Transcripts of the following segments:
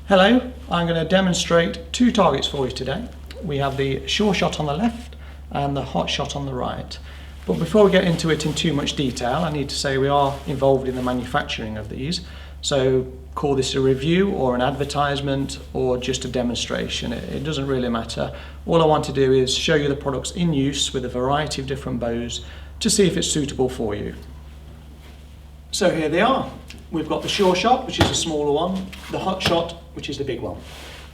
Hello, I'm going to demonstrate two targets for you today. We have the SURESHOT on the left and the HOTSHOT on the right. But before we get into it in too much detail, I need to say we are involved in the manufacturing of these. So call this a review or an advertisement or just a demonstration. It doesn't really matter. All I want to do is show you the products in use with a variety of different bows to see if it's suitable for you. So here they are. We've got the SURESHOT, which is a smaller one, the HOTSHOT, which is the big one.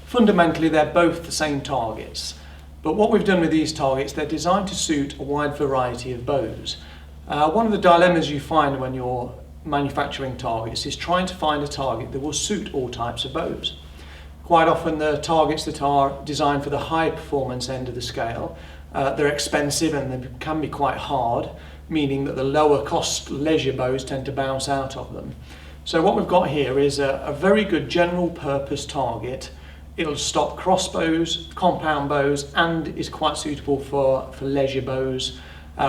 Fundamentally, they're both the same targets. But what we've done with these targets, they're designed to suit a wide variety of bows. One of the dilemmas you find when you're manufacturing targets is trying to find a target that will suit all types of bows. Quite often the targets that are designed for the high performance end of the scale, they're expensive and they can be quite hard, meaning that the lower cost leisure bows tend to bounce out of them. So what we've got here is a very good general purpose target. It'll stop crossbows, compound bows, and is quite suitable for leisure bows,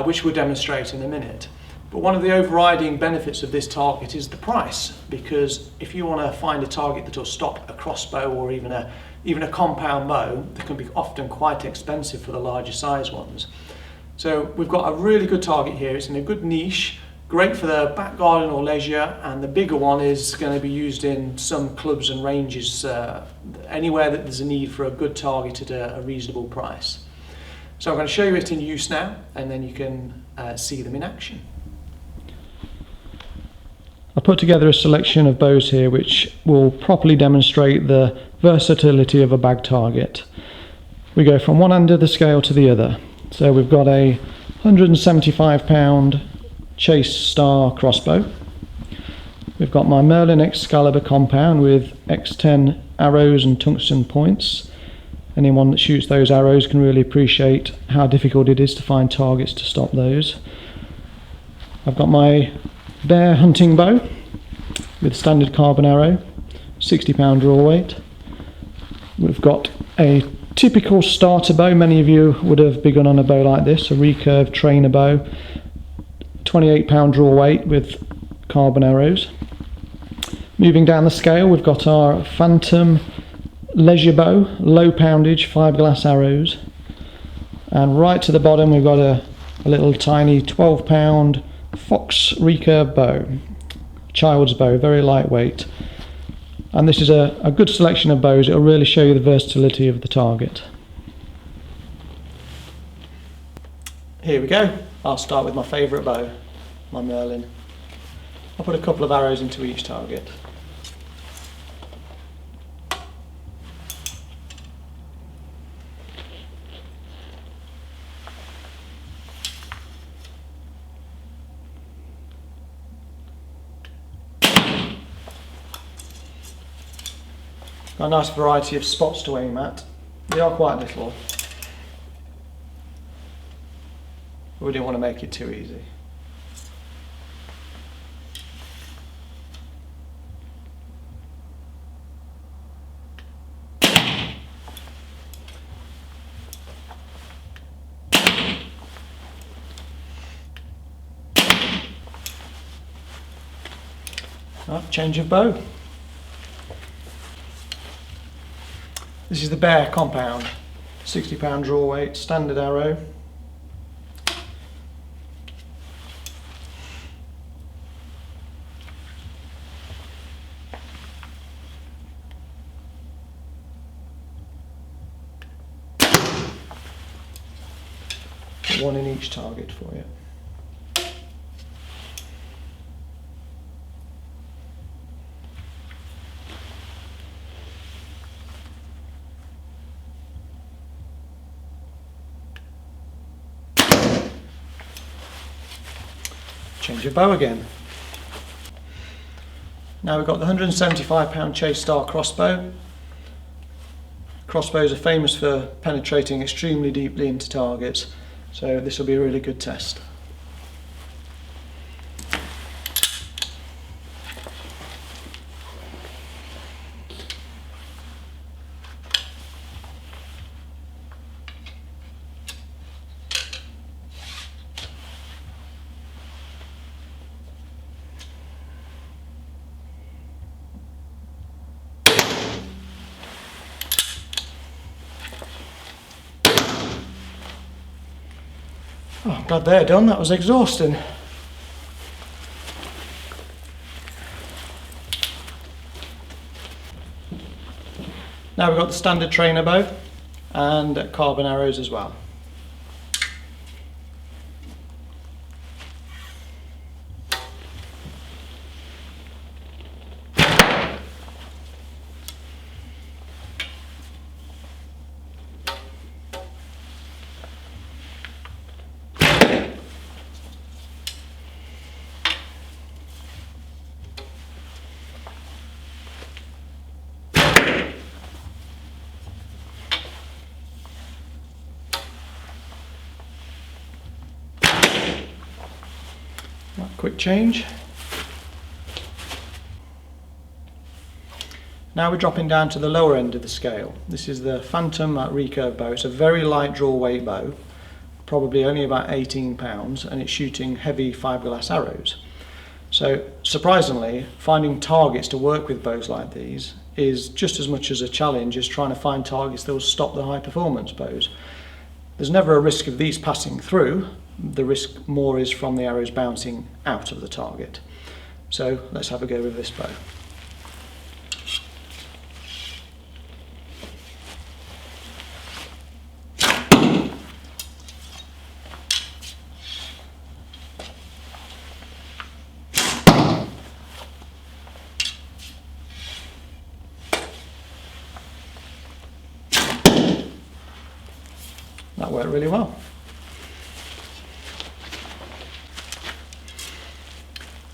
which we'll demonstrate in a minute. But one of the overriding benefits of this target is the price, because if you want to find a target that will stop a crossbow or even a compound bow, they can be often quite expensive for the larger size ones. So we've got a really good target here. It's in a good niche, great for the back garden or leisure, and the bigger one is going to be used in some clubs and ranges, anywhere that there's a need for a good target at a reasonable price. So I'm going to show you it in use now, and then you can see them in action. I put together a selection of bows here which will properly demonstrate the versatility of a bag target. We go from one end of the scale to the other. So we've got a 175-pound Chase Star crossbow. We've got my Merlin Excalibur compound with X10 arrows and tungsten points. Anyone that shoots those arrows can really appreciate how difficult it is to find targets to stop those. I've got my bear hunting bow with standard carbon arrow, 60-pound draw weight. We've got a typical starter bow. Many of you would have begun on a bow like this, a recurve trainer bow, 28-pound draw weight with carbon arrows. Moving down the scale, we've got our Phantom leisure bow, low poundage, 5-glass arrows. And right to the bottom we've got a little tiny 12-pound Fox recurve bow, child's bow, very lightweight. And this is a good selection of bows. It'll really show you the versatility of the target. Here we go. I'll start with my favourite bow, my Merlin. I'll put a couple of arrows into each target. Got a nice variety of spots to aim at. They are quite little, but we didn't want to make it too easy. Right, change of bow. This is the bear compound, 60-pound draw weight, standard arrow. Put one in each target for you. Change your bow again. Now we've got the 175-pound Chase Star crossbow. Crossbows are famous for penetrating extremely deeply into targets, so this will be a really good test. Oh, I'm glad they're done, that was exhausting. Now we've got the standard trainer bow and carbon arrows as well. Quick change. Now we're dropping down to the lower end of the scale. This is the Phantom recurve bow. It's a very light draw weight bow, probably only about 18 pounds, and it's shooting heavy fiberglass arrows. So surprisingly, finding targets to work with bows like these is just as much as a challenge as trying to find targets that will stop the high performance bows. There's never a risk of these passing through. The risk more is from the arrows bouncing out of the target. So let's have a go with this bow. That worked really well.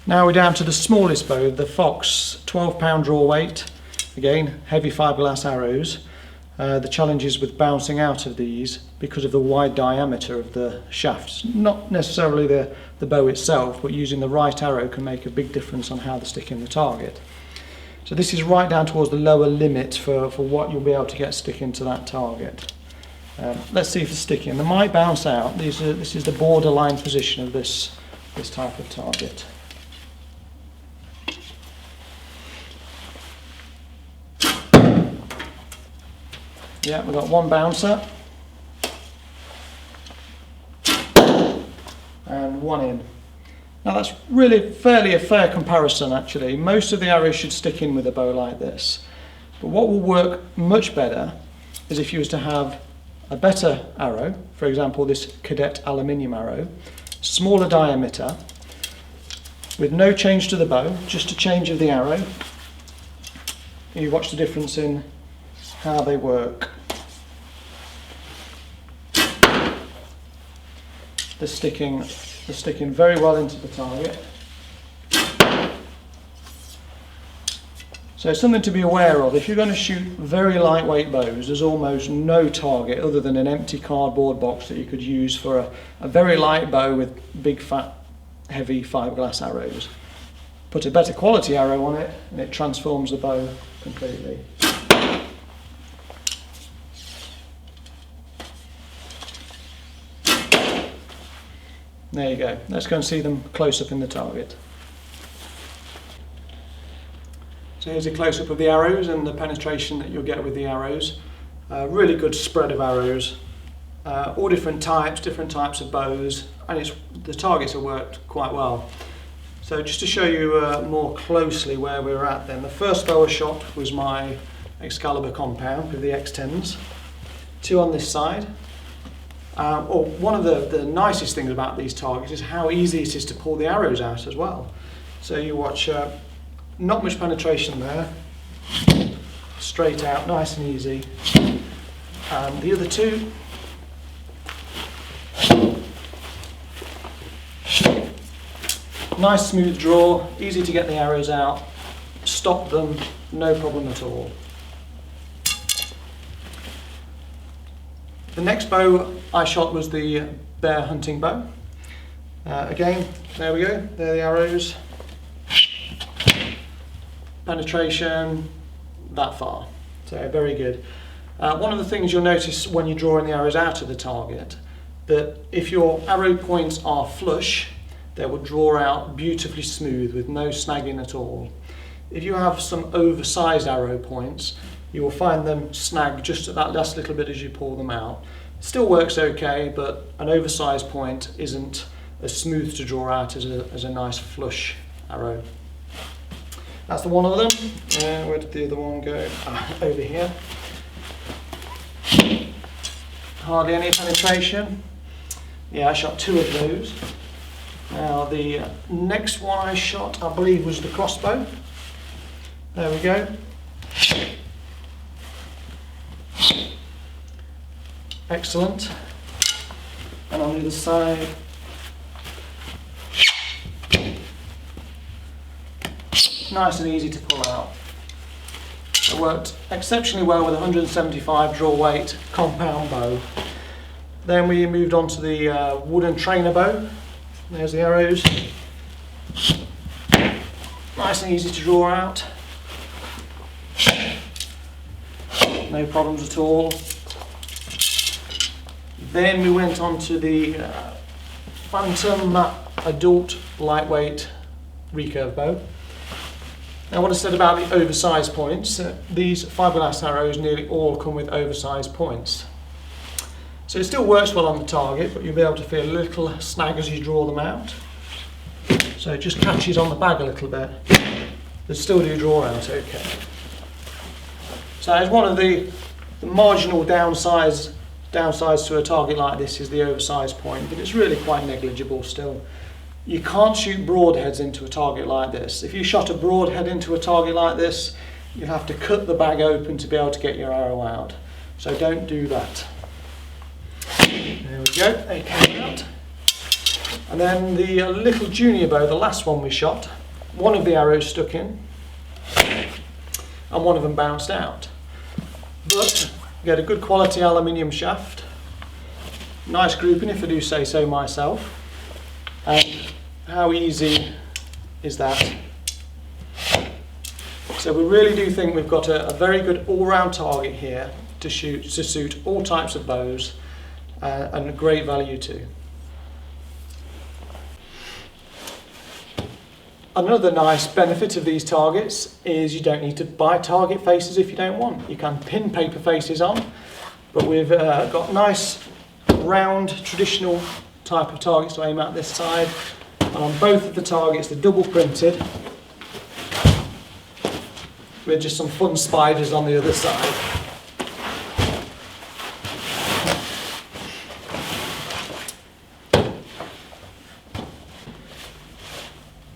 Now we're down to the smallest bow, the Fox, 12-pound draw weight. Again, heavy fiberglass arrows. The challenge is with bouncing out of these because of the wide diameter of the shafts. Not necessarily the bow itself, but using the right arrow can make a big difference on how they stick in the target. So this is right down towards the lower limit for what you'll be able to get sticking to that target. Let's see if it's sticking. They might bounce out. This is the borderline position of this type of target. Yeah, we've got one bouncer and one in. Now that's really fairly a fair comparison actually. Most of the arrows should stick in with a bow like this. But what will work much better is if you was to have a better arrow, for example this Cadet aluminium arrow, smaller diameter, with no change to the bow, just a change of the arrow. You watch the difference in how they work. They're sticking very well into the target. So something to be aware of, if you're going to shoot very lightweight bows, there's almost no target other than an empty cardboard box that you could use for a very light bow with big fat heavy fiberglass arrows. Put a better quality arrow on it and it transforms the bow completely. There you go. Let's go and see them close up in the target. So here's a close-up of the arrows and the penetration that you'll get with the arrows. Really good spread of arrows, all different types of bows, and the targets have worked quite well. So just to show you more closely where we're at then, the first bow I shot was my Excalibur compound with the X10s, two on this side. One of the nicest things about these targets is how easy it is to pull the arrows out as well. So you watch, not much penetration there, straight out, nice and easy. And the other two, nice smooth draw, easy to get the arrows out, stop them, no problem at all. The next bow I shot was the bear hunting bow. Again, there we go, there are the arrows. Penetration, that far, so very good. One of the things you'll notice when you're drawing the arrows out of the target, that if your arrow points are flush, they will draw out beautifully smooth with no snagging at all. If you have some oversized arrow points, you will find them snag just at that last little bit as you pull them out. Still works okay, but an oversized point isn't as smooth to draw out as a nice flush arrow. That's the one of them. Where did the other one go? Over here. Hardly any penetration. Yeah, I shot 2 of those. Now the next one I shot, I believe, was the crossbow. There we go. Excellent. And on the other side, nice and easy to pull out. It worked exceptionally well with a 175 draw weight compound bow. Then we moved on to the wooden trainer bow. There's the arrows. Nice and easy to draw out. No problems at all. Then we went on to the Phantom adult lightweight recurve bow. Now, what I said about the oversized points, these fiberglass arrows nearly all come with oversized points. So it still works well on the target, but you'll be able to feel a little snag as you draw them out. So it just catches on the bag a little bit. They still do draw out okay. So as one of the marginal downsides to a target like this is the oversized point, but it's really quite negligible still. You can't shoot broadheads into a target like this. If you shot a broadhead into a target like this, you'd have to cut the bag open to be able to get your arrow out. So don't do that. There we go, they came out. And then the little junior bow, the last one we shot, one of the arrows stuck in and one of them bounced out. But we had a good quality aluminium shaft, nice grouping if I do say so myself. And how easy is that? So we really do think we've got a very good all-round target here to suit all types of bows, and a great value too. Another nice benefit of these targets is you don't need to buy target faces if you don't want. You can pin paper faces on, but we've got nice round traditional type of targets to aim at this side, and on both of the targets they're double printed with just some fun spiders on the other side.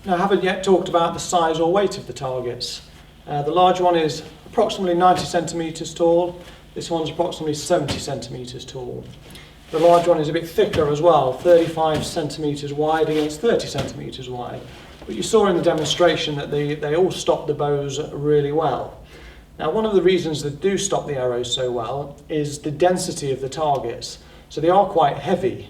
Now, I haven't yet talked about the size or weight of the targets. The large one is approximately 90 centimetres tall. This one's approximately 70 centimetres tall. The large one is a bit thicker as well, 35 centimetres wide against 30 centimetres wide. But you saw in the demonstration that they all stop the bows really well. Now, one of the reasons they do stop the arrows so well is the density of the targets. So they are quite heavy.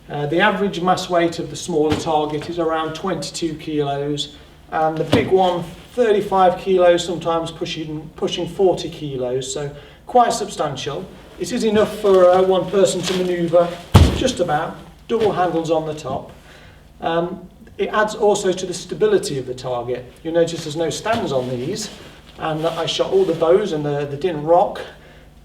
The average mass weight of the smaller target is around 22 kilos, and the big one 35 kilos, sometimes pushing 40 kilos, so quite substantial. It is enough for one person to manoeuvre, just about, double handles on the top. It adds also to the stability of the target. You'll notice there's no stands on these, and I shot all the bows and they didn't rock.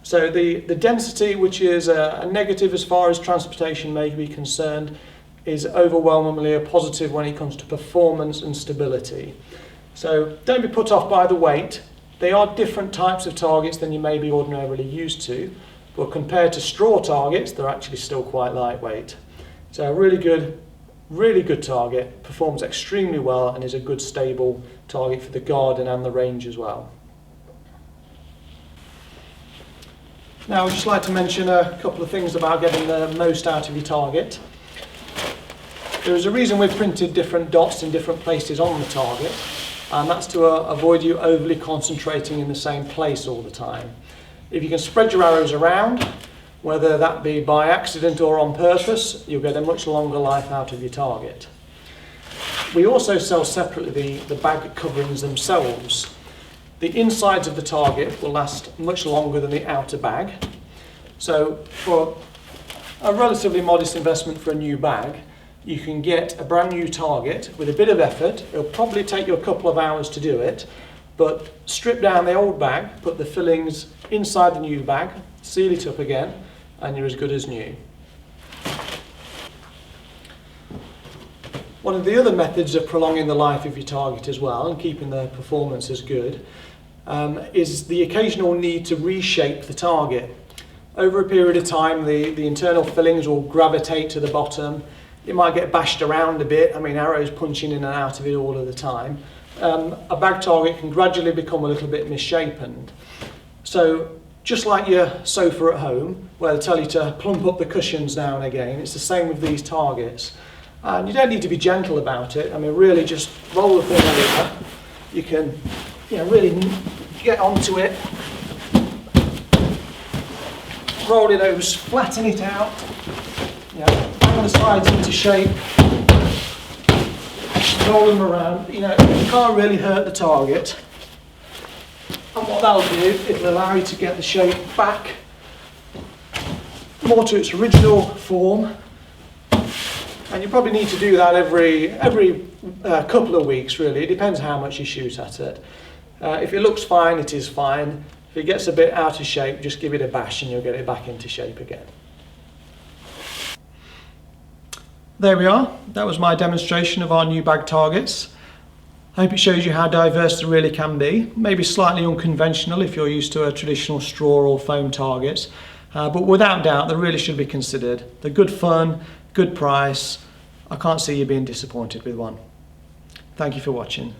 So the density, which is a negative as far as transportation may be concerned, is overwhelmingly a positive when it comes to performance and stability. So don't be put off by the weight. They are different types of targets than you may be ordinarily used to, but compared to straw targets, they're actually still quite lightweight. So a really good target, performs extremely well, and is a good stable target for the garden and the range as well. Now, I'd just like to mention a couple of things about getting the most out of your target. There is a reason we've printed different dots in different places on the target, and that's to avoid you overly concentrating in the same place all the time. If you can spread your arrows around, whether that be by accident or on purpose, you'll get a much longer life out of your target. We also sell separately the bag coverings themselves. The insides of the target will last much longer than the outer bag. So for a relatively modest investment for a new bag, you can get a brand new target with a bit of effort. It'll probably take you a couple of hours to do it, but strip down the old bag, put the fillings inside the new bag, seal it up again, and you're as good as new. One of the other methods of prolonging the life of your target as well and keeping the performance as good is the occasional need to reshape the target. Over a period of time, the internal fillings will gravitate to the bottom. It might get bashed around a bit. I mean, arrows punching in and out of it all of the time. A bag target can gradually become a little bit misshapen. So just like your sofa at home, where they tell you to plump up the cushions now and again, it's the same with these targets. And you don't need to be gentle about it. I mean, really just roll the thing over. You can, really get onto it. Roll it over, flatten it out. Bang the sides into shape. Roll them around. You can't really hurt the target. And what that'll do, it'll allow you to get the shape back more to its original form. And you probably need to do that every couple of weeks, really. It depends how much you shoot at it. If it looks fine, it is fine. If it gets a bit out of shape, just give it a bash and you'll get it back into shape again. There we are. That was my demonstration of our new bag targets. I hope it shows you how diverse they really can be. Maybe slightly unconventional if you're used to a traditional straw or foam target. But without doubt, they really should be considered. They're good fun, good price. I can't see you being disappointed with one. Thank you for watching.